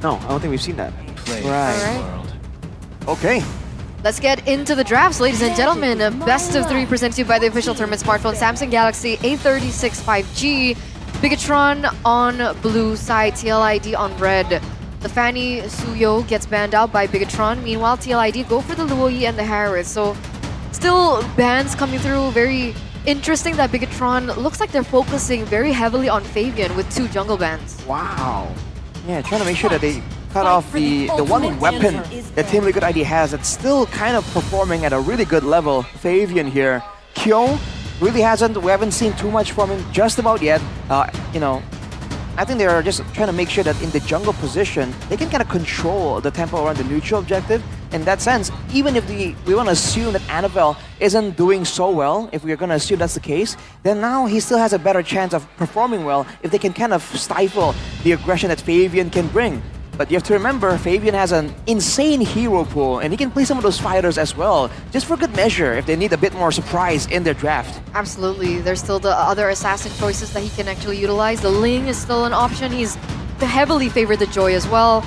No, I don't think we've seen that. Right. Okay. Let's get into the drafts, ladies and gentlemen. Best of 3 presented to you by the official tournament smartphone Samsung Galaxy A36 5G. Bigetron on blue side, TLID on red. The Fanny Suyo gets banned out by Bigetron. Meanwhile, TLID go for the Luoyi and the Harris. So still bans coming through. Very interesting that Bigetron looks like they're focusing very heavily on Fabian with 2 jungle bans. Wow. Yeah, trying to make sure that they cut off the one weapon that Team Liquid ID has that's still kind of performing at a really good level. Fabian here. Kyo really we haven't seen too much from him just about yet. You know, I think they're just trying to make sure that in the jungle position, they can kind of control the tempo around the neutral objective. In that sense, even if we want to assume that Annabelle isn't doing so well, if we're going to assume that's the case, then now he still has a better chance of performing well if they can kind of stifle the aggression that Fabian can bring. But you have to remember, Fabian has an insane hero pool, and he can play some of those fighters as well, just for good measure if they need a bit more surprise in their draft. Absolutely. There's still the other assassin choices that he can actually utilize. The Ling is still an option. He's heavily favored the Joy as well.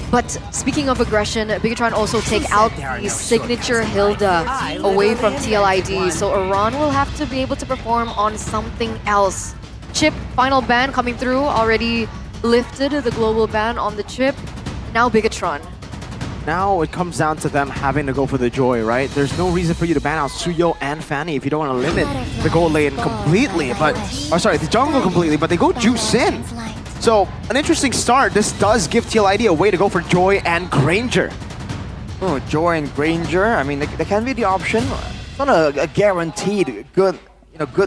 But speaking of aggression, Bigetron also take out the signature Hilda away from TLID. So Iran will have to be able to perform on something else. Chip, final ban coming through, already lifted the global ban on the chip. Now Bigetron. Now it comes down to them having to go for the Joy, right? There's no reason for you to ban out Suyo and Fanny if you don't want to limit the gold lane completely, the jungle completely, but they go Juice in. So, an interesting start. This does give TLID a way to go for Joy and Granger. Oh, Joy and Granger, I mean, they can be the option. It's not a guaranteed good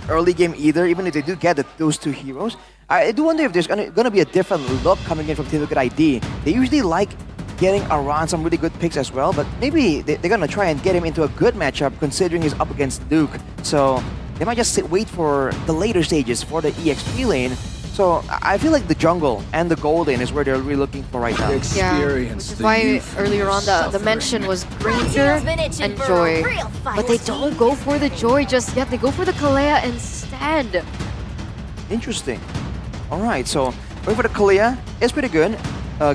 early game either, even if they do get those 2 heroes. I do wonder if there's going to be a different look coming in from Team Liquid ID. They usually like getting around some really good picks as well, but maybe they're going to try and get him into a good matchup considering he's up against Luke. So they might just wait for the later stages for the EXP lane. So I feel like the jungle and the gold lane is where they're really looking for right now. Yeah, which is why earlier on the mention was Granger and Joy. But they don't go for the Joy just yet. They go for the Kalea instead. Interesting. Alright, so going for the Kalea is pretty good.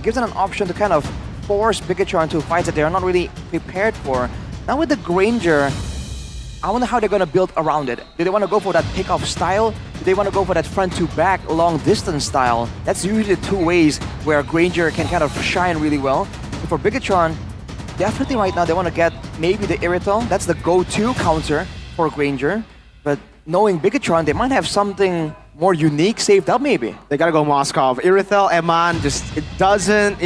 Gives them an option to kind of force Bigetron to fights that they're not really prepared for. Now with the Granger, I wonder how they're going to build around it. Do they want to go for that pick-off style? Do they want to go for that front-to-back, long-distance style? That's usually the 2 ways where Granger can kind of shine really well. But for Bigetron, definitely right now they want to get maybe the Irithel. That's the go-to counter for Granger. But knowing Bigetron, they might have something more unique saved up maybe. They gotta go Moskov. Irithel, Eman, it doesn't,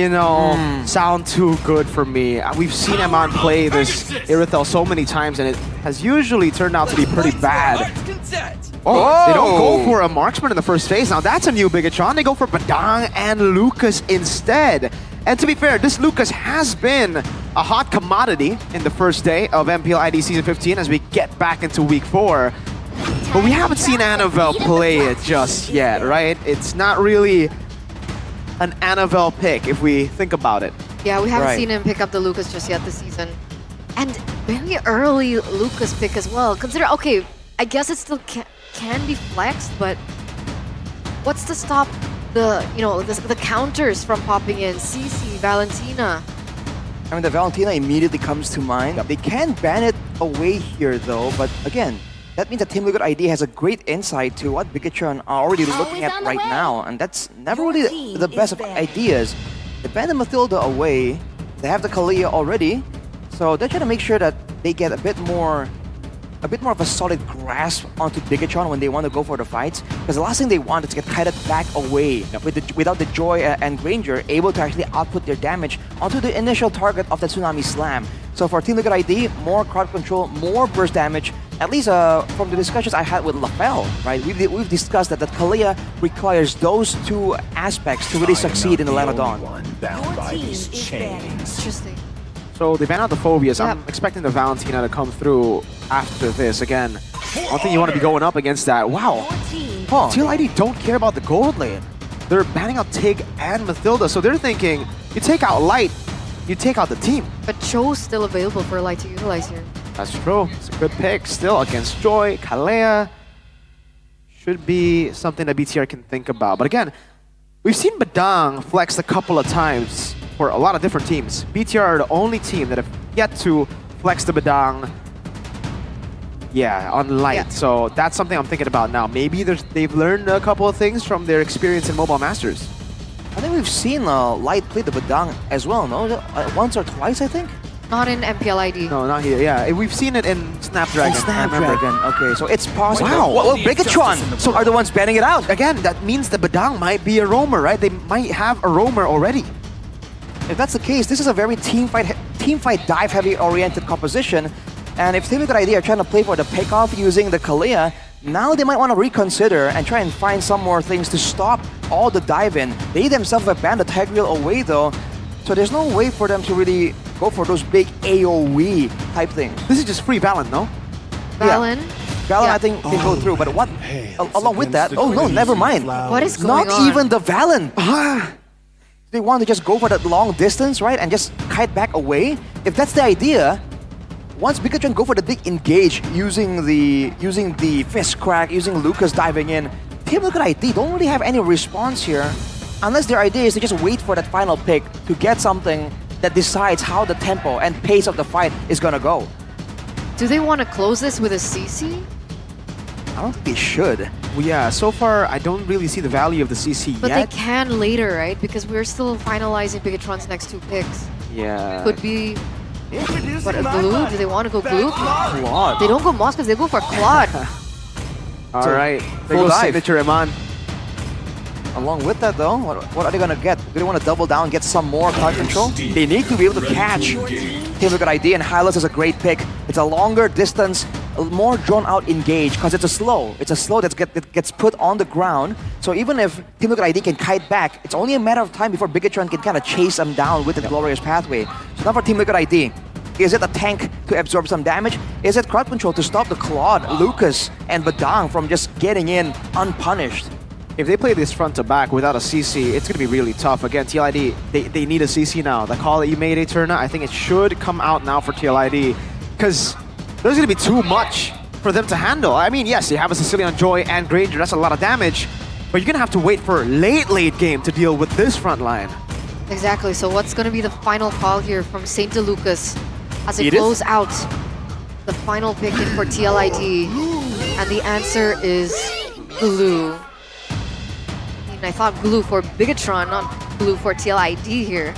sound too good for me. We've seen Eman play this Irithel so many times and it has usually turned out to be pretty bad. Oh, they don't go for a marksman in the first phase. Now that's a new Bigetron. They go for Badang and Lucas instead. And to be fair, this Lucas has been a hot commodity in the first day of MPL ID Season 15 as we get back into Week 4. But we haven't seen Annabelle play it just yet, right? It's not really an Annabelle pick if we think about it. Yeah, we haven't seen him pick up the Lucas just yet this season. And very early Lucas pick as well. Consider, okay, I guess it still can be flexed, but what's to stop the counters from popping in? CC, Valentina. I mean, the Valentina immediately comes to mind. They can ban it away here though, but again, that means that Team Liquid ID has a great insight to what Bigetron are already looking at right now, and that's never really the best of ideas. They ban the Mathilda away, they have the Kalea already, so they're trying to make sure that they get a bit more of a solid grasp onto Bigetron when they want to go for the fights, because the last thing they want is to get kited back away without the Joy and Granger able to actually output their damage onto the initial target of the Tsunami Slam. So for Team Liquid ID, more crowd control, more burst damage, at least from the discussions I had with LaFell, right? We've discussed that Kalea requires those 2 aspects to really succeed in the Land of Dawn. Interesting. So they ban out the Phobias. Yep. I'm expecting the Valentina to come through after this. Again, I don't think you want to be going up against that. Wow. TLID don't care about the gold lane. They're banning out Tig and Mathilda. So they're thinking, you take out Light, you take out the team. But Cho's still available for Light to utilize here. That's true. It's a good pick still against Joy. Kalea should be something that BTR can think about. But again, we've seen Badang flex a couple of times for a lot of different teams. BTR are the only team that have yet to flex the Badang, on light. Yeah. So that's something I'm thinking about now. Maybe they've learned a couple of things from their experience in Mobile Masters. I think we've seen Light play the Badang as well, no? Once or twice, I think? Not in MPL ID. No, not here. Yeah, we've seen it in Snapdragon. In Snapdragon. Okay, so it's possible. Wow. Well, BIGETRON are the ones banning it out. Again, that means the Badang might be a roamer, right? They might have a roamer already. If that's the case, this is a very team fight dive heavy oriented composition. And if Team Liquid ID are trying to play for the pickoff using the Kalia, now they might want to reconsider and try and find some more things to stop all the dive in. They themselves have banned the tag wheel away though, so there's no way for them to really go for those big AoE type things. This is just free Valen, no? Valen? Valen, Yeah. I think, can go through, but what? Along with that, oh no, never mind. What is going Not on? even the Valen. They want to just go for that long distance, right, and just kite back away. If that's the idea, once BIGETRON go for the big engage using the fist crack, using Lucas diving in, Team Liquid ID don't really have any response here, unless their idea is to just wait for that final pick to get something that decides how the tempo and pace of the fight is gonna go. Do they want to close this with a CC? I don't think they should. Well, yeah, so far I don't really see the value of the CC But yet. they can later, right? Because we're still finalizing BIGETRON's next 2 picks. Yeah. Could be... What, a glue? Do they want to go glue? Claude. They don't go Moss because they go for Claude. All right. There full goes dive. signature Eman. Along with that though, what are they gonna get? Do they want to double down, get some more card control? They need to be able to catch. Team Liquid ID and Hylos is a great pick. It's a longer distance, a more drawn out engage because it's a slow. It's a slow that gets put on the ground. So even if Team Liquid ID can kite back, it's only a matter of time before BIGETRON can kind of chase them down with the glorious pathway. So now for Team Liquid ID. Is it a tank to absorb some damage? Is it crowd control to stop the Claude, Lucas, and Badang from just getting in unpunished? If they play this front to back without a CC, it's going to be really tough. Again, TLID, they need a CC now. The call that you made, Eterna, I think it should come out now for TLID because there's going to be too much for them to handle. I mean, yes, you have a Sicilian Joy and Granger. That's a lot of damage, but you're going to have to wait for late game to deal with this front line. Exactly. So what's going to be the final call here from St. DeLucas as they Edith? close out the final pick in for TLID? And the answer is glue. I thought glue for BIGETRON, not glue for TLID here.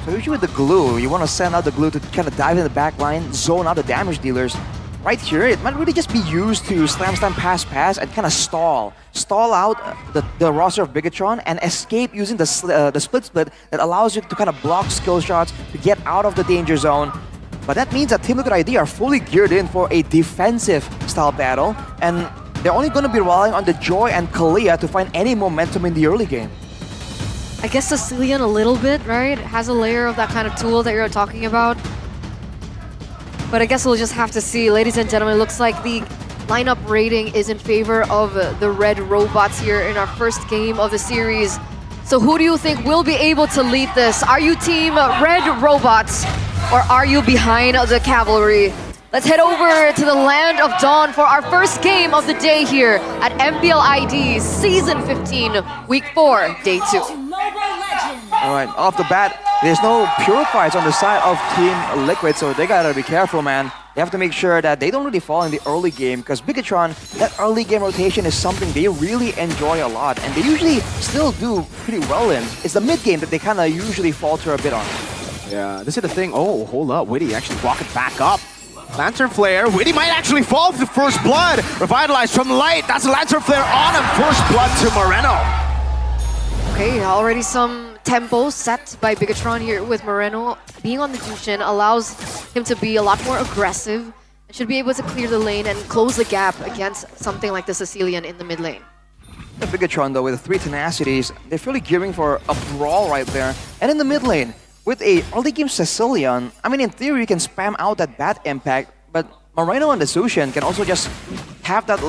So usually with the glue, you want to send out the glue to kind of dive in the back line, zone out the damage dealers. Right here, it might really just be used to slam, pass, and kind of stall out the roster of BIGETRON and escape using the split that allows you to kind of block skill shots to get out of the danger zone. But that means that Team Liquid ID are fully geared in for a defensive style battle, and they're only going to be relying on the Joy and Kalia to find any momentum in the early game. I guess Sicilian a little bit, right? Has a layer of that kind of tool that you're talking about. But I guess we'll just have to see. Ladies and gentlemen, looks like the lineup rating is in favor of the Red Robots here in our first game of the series. So who do you think will be able to lead this? Are you team Red Robots or are you behind the Cavalry? Let's head over to the Land of Dawn for our first game of the day here at MPL ID Season 15, Week 4, Day 2. All right, off the bat, there's no Purifiers on the side of Team Liquid, so they gotta be careful, man. They have to make sure that they don't really fall in the early game, because BIGETRON, that early game rotation is something they really enjoy a lot, and they usually still do pretty well in. It's the mid game that they kind of usually falter a bit on. Yeah, this is the thing. Oh, hold up. Witty actually walking back up. Lantern Flare. Witty might actually fall to First Blood. Revitalized from Light. That's a Lantern Flare on him. First Blood to Moreno. Okay, already some tempo set by BIGETRON here with Moreno. Being on the Jushin allows him to be a lot more aggressive and should be able to clear the lane and close the gap against something like the Sicilian in the mid lane. The BIGETRON, though, with the 3 tenacities, they're really gearing for a brawl right there. And in the mid lane, with a early game Sicilian, I mean, in theory, you can spam out that bad impact, but Moreno and the Sushin can also just have that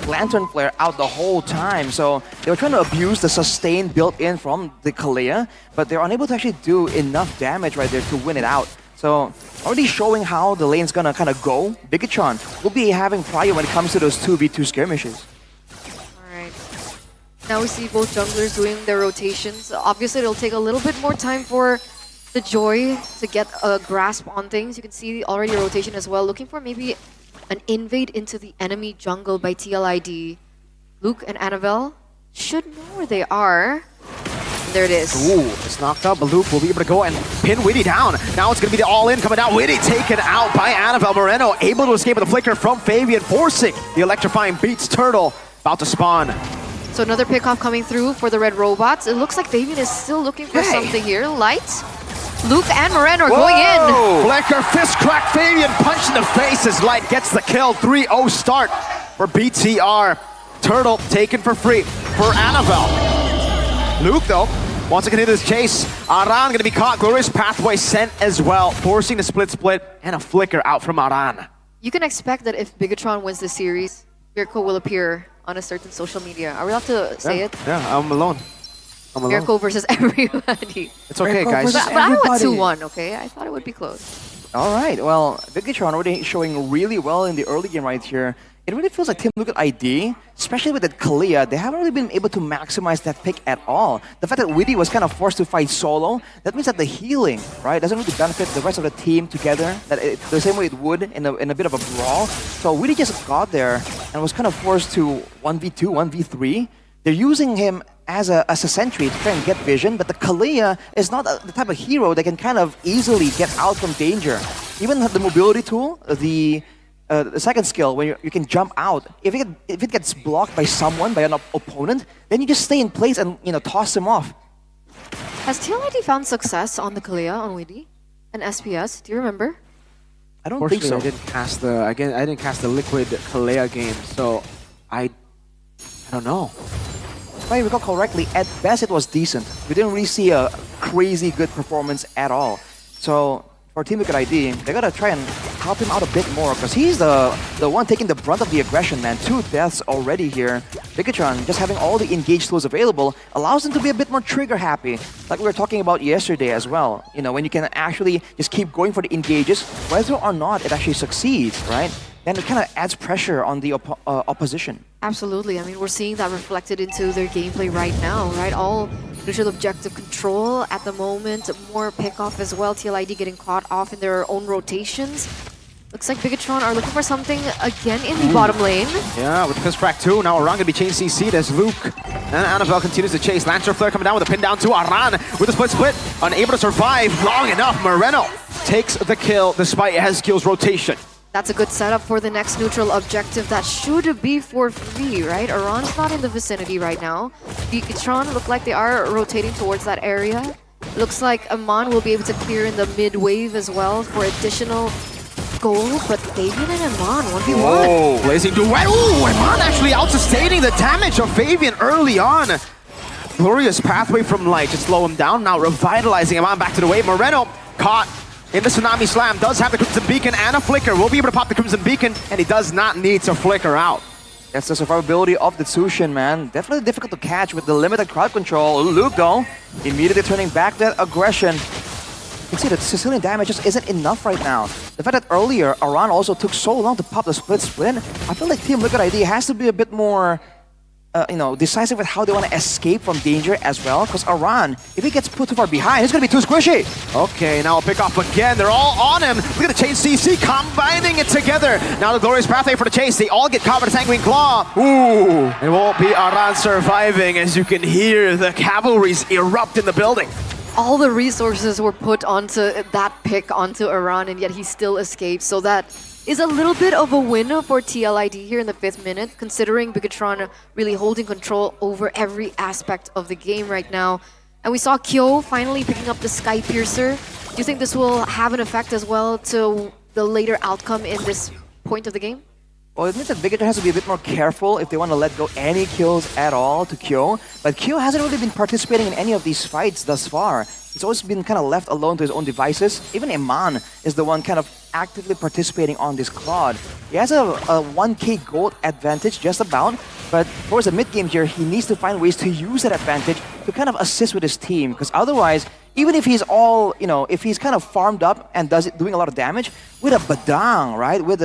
Lantern Flare out the whole time. So they were trying to abuse the sustain built in from the Kalia, but they're unable to actually do enough damage right there to win it out. So already showing how the lane's gonna kind of go, BIGETRON will be having prior when it comes to those 2v2 skirmishes. Alright. Now we see both junglers doing their rotations. Obviously, it'll take a little bit more time for the Joy to get a grasp on things. You can see already a rotation as well, looking for maybe an invade into the enemy jungle by TLID. Luke and Annabelle should know where they are. And there it is. Ooh, it's knocked up, but Luke will be able to go and pin Witty down. Now it's going to be the all-in coming down. Witty taken out by Annabelle. Moreno able to escape with the flicker from Fabian, forcing the electrifying Beats Turtle about to spawn. So another pickoff coming through for the red robots. It looks like Fabian is still looking for something here. Light. Luke and Moreno are going in. Flicker, fist crack, Fabian punch in the face as Light gets the kill. 3-0 start for BTR. Turtle taken for free for Annabelle. Luke, though, wants to continue this chase. Aran going to be caught. Glorious Pathway sent as well, forcing the split, and a flicker out from Aran. You can expect that if Bigetron wins this series, Mirko will appear on a certain social media. Are we allowed to say it? Yeah, I'm alone. Mirko versus everybody. It's okay, Mirko guys. versus But I went everybody. 2-1, okay? I thought it would be close. All right, well, BIGETRON already showing really well in the early game right here. It really feels like Team Liquid ID, especially with that Kalia, they haven't really been able to maximize that pick at all. The fact that Witty was kind of forced to fight solo, that means that the healing, right, doesn't really benefit the rest of the team together, the same way it would in a bit of a brawl. So Witty just got there and was kind of forced to 1v2, 1v3. They're using him as a sentry to try and get vision, but the Kalia is not the type of hero that can kind of easily get out from danger. Even the mobility tool, the second skill, where you can jump out, if it gets blocked by someone, by an opponent, then you just stay in place and toss him off. Has TLID found success on the Kalia on Witty and SPS? Do you remember? I don't think so. I didn't cast the Liquid Kalea game, so I don't know. If I recall correctly, at best it was decent. We didn't really see a crazy good performance at all. So for Team Liquid ID, they gotta try and help him out a bit more, because he's the one taking the brunt of the aggression, man. 2 deaths already here. BIGETRON, just having all the engage tools available, allows them to be a bit more trigger happy, like we were talking about yesterday as well. When you can actually just keep going for the engages, whether or not it actually succeeds, right? Then it kind of adds pressure on the opposition. Absolutely. I mean, we're seeing that reflected into their gameplay right now, right? All neutral objective control at the moment, more pickoff as well. TLID getting caught off in their own rotations. Looks like BIGETRON are looking for something again in the bottom lane. Yeah, with the fist crack too. Now Aran going to be changed CC'd as Luke and Annabelle continues to chase. Lancer Flare coming down with a pin down to Aran with a split. Unable to survive long enough. Moreno takes the kill despite Hezkiel's rotation. That's a good setup for the next neutral objective. That should be for free, right? Aran's not in the vicinity right now. BIGETRON look like they are rotating towards that area. Looks like Aman will be able to clear in the mid wave as well for additional gold, but Fabian and Aman 1v1. Oh, blazing duet. Ooh, Aman actually out-sustaining the damage of Fabian early on. Glorious pathway from Light to slow him down. Now revitalizing Aman back to the wave. Moreno caught in the Tsunami Slam, does have the Crimson Beacon and a Flicker. Will be able to pop the Crimson Beacon, and he does not need to flicker out. That's the survivability of the Tsushin, man. Definitely difficult to catch with the limited crowd control. Luke, though, immediately turning back that aggression. You can see that Sicilian damage just isn't enough right now. The fact that earlier, Aran also took so long to pop the split, I feel like Team Liquid ID has to be a bit more decisive with how they want to escape from danger as well. Because Aran, if he gets put too far behind, he's going to be too squishy. Okay, now a pick off again. They're all on him. Look at the chase CC combining it together. Now the Glorious Pathway for the chase. They all get caught by the Sanguine Claw. Ooh, it won't be Aran surviving, as you can hear the cavalries erupt in the building. All the resources were put onto that pick onto Aran, and yet he still escaped. So that is a little bit of a win for TLID here in the 5th minute, considering BIGETRON really holding control over every aspect of the game right now. And we saw Kyo finally picking up the Sky Piercer. Do you think this will have an effect as well to the later outcome in this point of the game? Well, it means that BIGETRON has to be a bit more careful if they want to let go any kills at all to Kyo. But Kyo hasn't really been participating in any of these fights thus far. He's always been kind of left alone to his own devices. Even Iman is the one kind of actively participating on this Claude. He has a 1k gold advantage just about, but towards the mid game here, he needs to find ways to use that advantage to kind of assist with his team. Because otherwise, even if he's all, if he's kind of farmed up and doing a lot of damage, with a Badang, right? With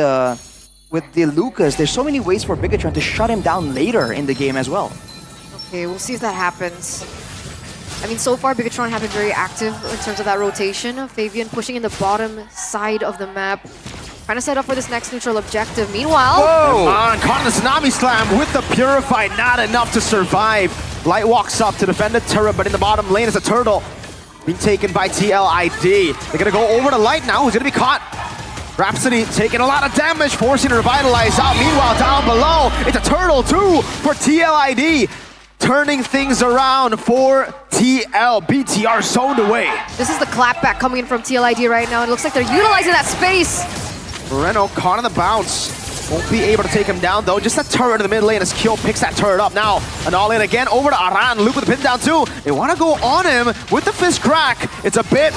the Lucas, there's so many ways for BIGETRON to shut him down later in the game as well. Okay, we'll see if that happens. I mean, so far, Bigetron have been very active in terms of that rotation. Fabian pushing in the bottom side of the map, trying to set up for this next neutral objective. Meanwhile... Whoa! Caught in the Tsunami Slam with the Purify, not enough to survive. Light walks up to defend the turret, but in the bottom lane is a turtle being taken by TLID. They're gonna go over to Light now, who's gonna be caught. Rhapsody taking a lot of damage, forcing to revitalize out. Meanwhile, down below, it's a turtle too for TLID. Turning things around for TL. BTR zoned away. This is the clapback coming in from TLID right now. It looks like they're utilizing that space. Moreno caught on the bounce. Won't be able to take him down though. Just a turret in the mid lane as Kyo picks that turret up. Now, an all-in again over to Aran. Luke with the pin down too. They want to go on him with the fist crack. It's a bit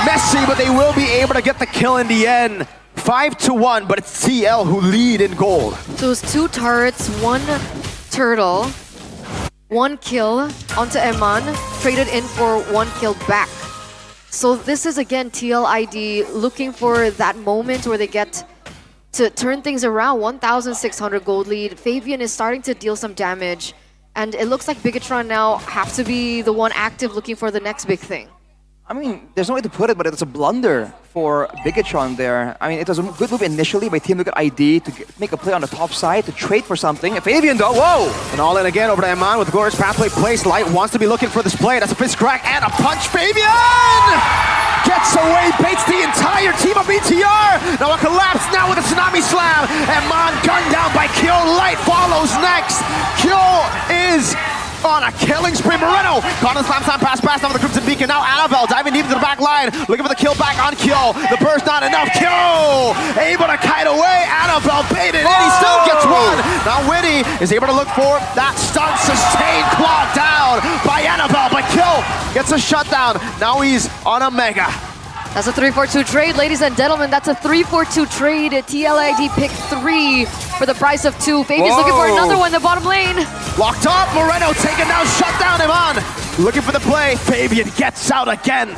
messy, but they will be able to get the kill in the end. 5-1, but it's TL who lead in gold. So it's 2 turrets, 1 turtle, 1 kill onto Eman, traded in for 1 kill back. So this is again TLID looking for that moment where they get to turn things around. 1,600 gold lead. Fabian is starting to deal some damage, and it looks like Bigetron now have to be the one active looking for the next big thing. I mean, there's no way to put it, but it's a blunder for Bigetron there. I mean, it was a good move initially by Team Liquid ID to make a play on the top side to trade for something. Fabian though, whoa! And all in again over to Eman with Glorious Pathway placed. Light wants to be looking for this play. That's a fist crack and a punch. Fabian gets away, baits the entire team of BTR. Now a collapse now with a Tsunami Slam. Eman gunned down by Kyo. Light follows next. Kyo is on a killing spree. Moreno caught on the slam pass now with the Crimson Beacon. Now Annabelle diving deep into the back line, looking for the kill back on Kyo. The burst not enough. Kyo able to kite away. Annabelle baited in. He still gets one. Now Witty is able to look for that stun. Sustained claw down by Annabelle, but Kyo gets a shutdown. Now he's on a mega. That's a 3-4-2 trade, ladies and gentlemen. That's a 3-4-2 trade. TLID pick 3 for the price of 2. Fabian's looking for another one in the bottom lane. Locked up, Moreno taken down, shut down Iman. Looking for the play, Fabian gets out again.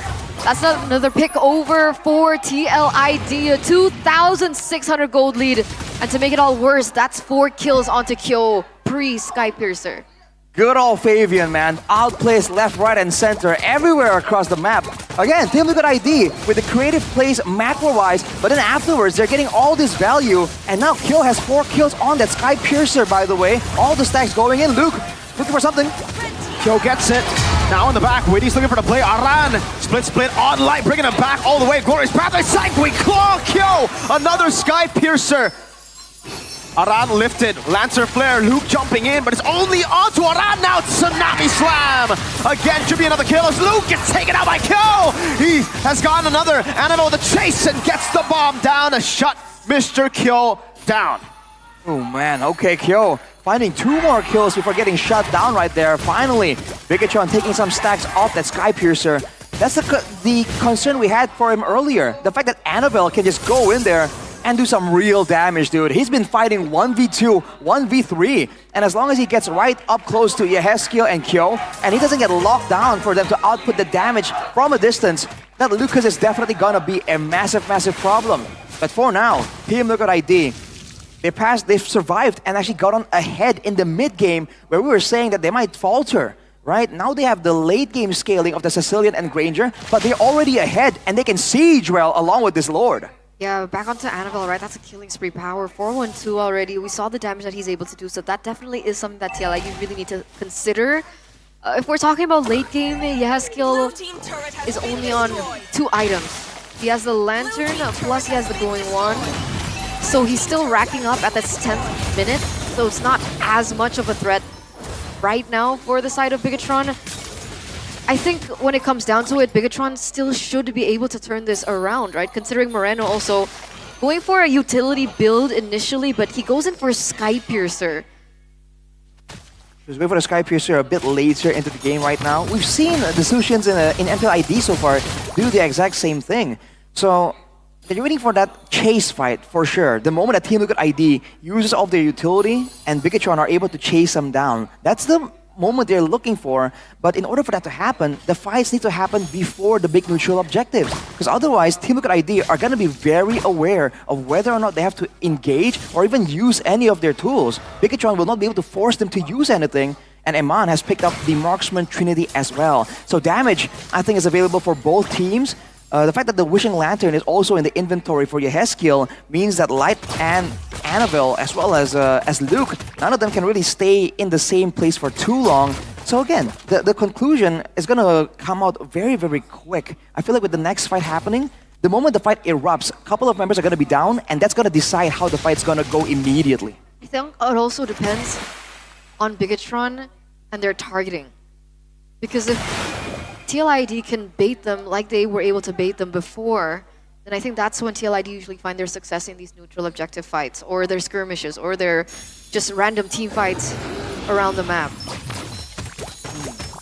That's another pick over for TLID, a 2,600 gold lead. And to make it all worse, that's 4 kills onto Kyo pre-Sky Piercer. Good old Fabian, man. Outplays left, right, and center everywhere across the map. Again, Team Liquid ID with the creative plays macro-wise, but then afterwards, they're getting all this value. And now Kyo has 4 kills on that Sky Piercer, by the way. All the stacks going in. Luke, looking for something. Kyo gets it. Now in the back, Witty's looking for the play. Aran, split on Light, bringing him back all the way. Glorious Pathway, Sanguine Claw, Kyo. Another Sky Piercer. Aran lifted, Lancer Flare, Luke jumping in, but it's only onto Aran now. Tsunami Slam! Again, should be another kill as Luke gets taken out by Kyo! He has gotten another Animal the chase and gets the bomb down to shut Mr. Kyo down. Oh man, okay, Kyo finding 2 more kills before getting shut down right there. Finally, Bigetron taking some stacks off that Sky Piercer. That's the concern we had for him earlier. The fact that Annabelle can just go in there and do some real damage, dude. He's been fighting 1v2, 1v3, and as long as he gets right up close to Yehezkiel and Kyo, and he doesn't get locked down for them to output the damage from a distance, that Lucas is definitely gonna be a massive, massive problem. But for now, Team Liquid ID, they've survived and actually got on ahead in the mid-game where we were saying that they might falter. Right? Now they have the late game scaling of the Sicilian and Granger, but they're already ahead and they can siege well along with this Lord. Yeah, back onto Annabelle, right? That's a killing spree power. 4-1-2 already. We saw the damage that he's able to do, so that definitely is something that TLID really need to consider. If we're talking about late game, Yehezkiel is only on 2 items. He has the Lantern, plus he has the Glowing Wand. So he's still racking up at this 10th minute, so it's not as much of a threat right now for the side of Bigetron. I think when it comes down to it, Bigetron still should be able to turn this around, right? Considering Moreno also going for a utility build initially, but he goes in for Sky Piercer. He's going for the Sky Piercer a bit later into the game right now. We've seen the Sushians in MPL ID so far do the exact same thing. So they're waiting for that chase fight for sure. The moment that Team Liquid ID uses all their utility and Bigetron are able to chase them down, that's the moment they're looking for. But in order for that to happen, the fights need to happen before the big neutral objectives. Because otherwise, Team Liquid ID are going to be very aware of whether or not they have to engage or even use any of their tools. Bigetron will not be able to force them to use anything. and Eman has picked up the Marksman Trinity as well. So damage, I think, is available for both teams. The fact that the Wishing Lantern is also in the inventory for Yehezkiel means that Light and Annabelle, as well as Luke, none of them can really stay in the same place for too long. So again, the conclusion is going to come out very, very quick. I feel like with the next fight happening, the moment the fight erupts, a couple of members are going to be down, and that's going to decide how the fight's going to go immediately. I think it also depends on BIGETRON and their targeting. Because if TLID can bait them like they were able to bait them before, then I think that's when TLID usually find their success in these neutral objective fights, or their skirmishes, or their just random team fights around the map.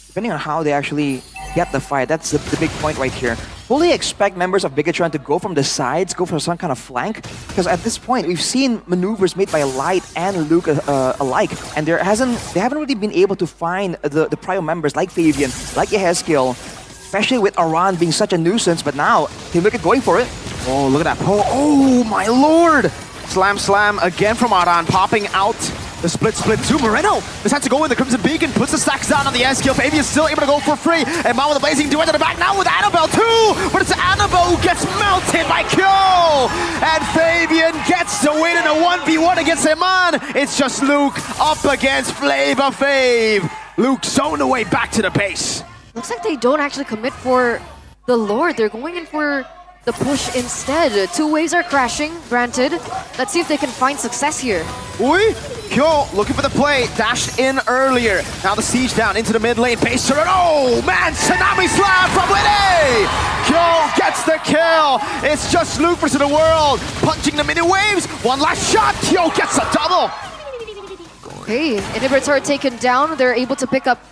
Depending on how they actually get the fight, that's the big point right here. Fully expect members of BIGETRON to go from the sides, go for some kind of flank, because at this point we've seen maneuvers made by Light and Luke alike, and they haven't really been able to find the prior members like Fabian, like Yehezkiel, especially with Aran being such a nuisance. But now Team Liquid going for it. Oh, look at that pull. Oh my lord! Slam again from Aran, popping out the split to Moreno. Decides to go in the Crimson Beacon, puts the stacks down on the S-kill. Fabian's still able to go for free. And Mao with the Blazing Duet to the back now with Annabelle too! But it's Annabelle who gets melted by Kyo! And Fabian gets the win in a 1v1 against Eman. It's just Luke up against Flavor Fave. Luke zoned away back to the base. Looks like they don't actually commit for the Lord. They're going in for the push instead. Two waves are crashing, granted. Let's see if they can find success here. Ui! Kyo looking for the play, dashed in earlier. Now the siege down into the mid lane, base turret. Oh man, Tsunami Slam from Winnie! Kyo gets the kill. It's just Luke versus the world, punching the mini waves. One last shot, Kyo gets a double. Okay, inhibitors are taken down. They're able to pick up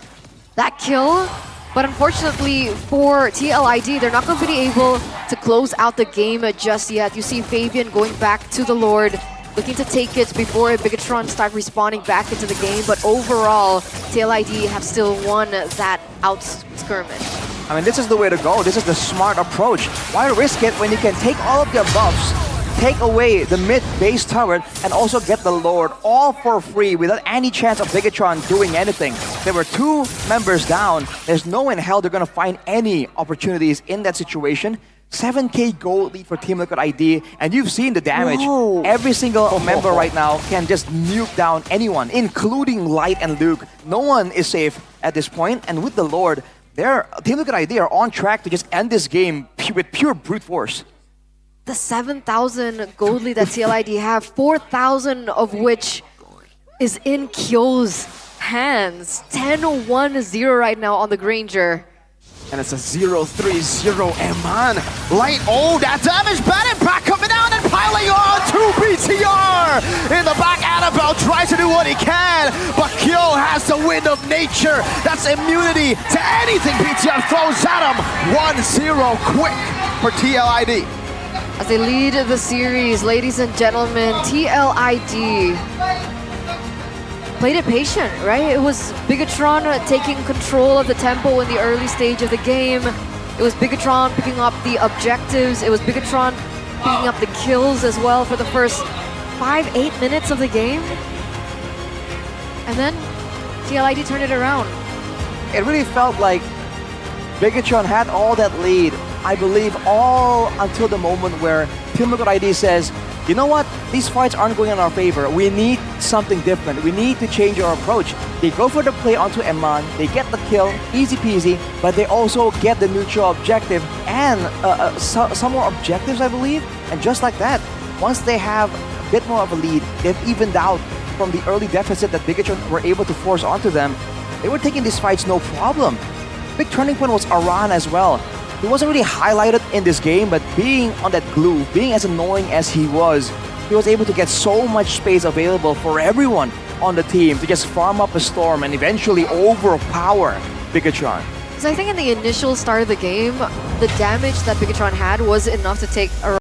that kill. But unfortunately for TLID, they're not going to be able to close out the game just yet. You see Fabian going back to the Lord, looking to take it before BIGETRON start respawning back into the game. But overall, TLID have still won that out skirmish. I mean, this is the way to go. This is the smart approach. Why risk it when you can take all of their buffs, take away the mid base turret, and also get the Lord all for free without any chance of BIGETRON doing anything? There were two members down. There's no way in hell they're going to find any opportunities in that situation. 7k gold lead for Team Liquid ID, and you've seen the damage. Whoa. Every single member right now can just nuke down anyone, including Light and Luke. No one is safe at this point, and with the Lord, Team Liquid ID are on track to just end this game with pure brute force. The 7,000 gold lead that TLID have, 4,000 of which is in Kyo's hands. 10-1-0 right now on the Granger. And it's a 0-3-0 Eman. Light, oh, that damage, Bennett back coming down and piling on to BTR. In the back, Annabelle tries to do what he can, but Kyo has the wind of nature. That's immunity to anything BTR throws at him. 1-0 quick for TLID. As they lead the series, ladies and gentlemen, TLID played it patient, right? It was BIGETRON taking control of the tempo in the early stage of the game. It was BIGETRON picking up the objectives. It was BIGETRON picking up the kills as well for the first 5-8 minutes of the game. And then TLID turned it around. It really felt like BIGETRON had all that lead, I believe, all until the moment where Team Liquid ID says, you know what, these fights aren't going in our favor. We need something different. We need to change our approach. They go for the play onto Eman, they get the kill, easy peasy, but they also get the neutral objective and some more objectives, I believe. And just like that, once they have a bit more of a lead, they've evened out from the early deficit that BIGETRON were able to force onto them. They were taking these fights no problem. Big turning point was Aran as well. He wasn't really highlighted in this game, but being on that glue, being as annoying as he was able to get so much space available for everyone on the team to just farm up a storm and eventually overpower BIGETRON. So I think in the initial start of the game, the damage that BIGETRON had was enough to take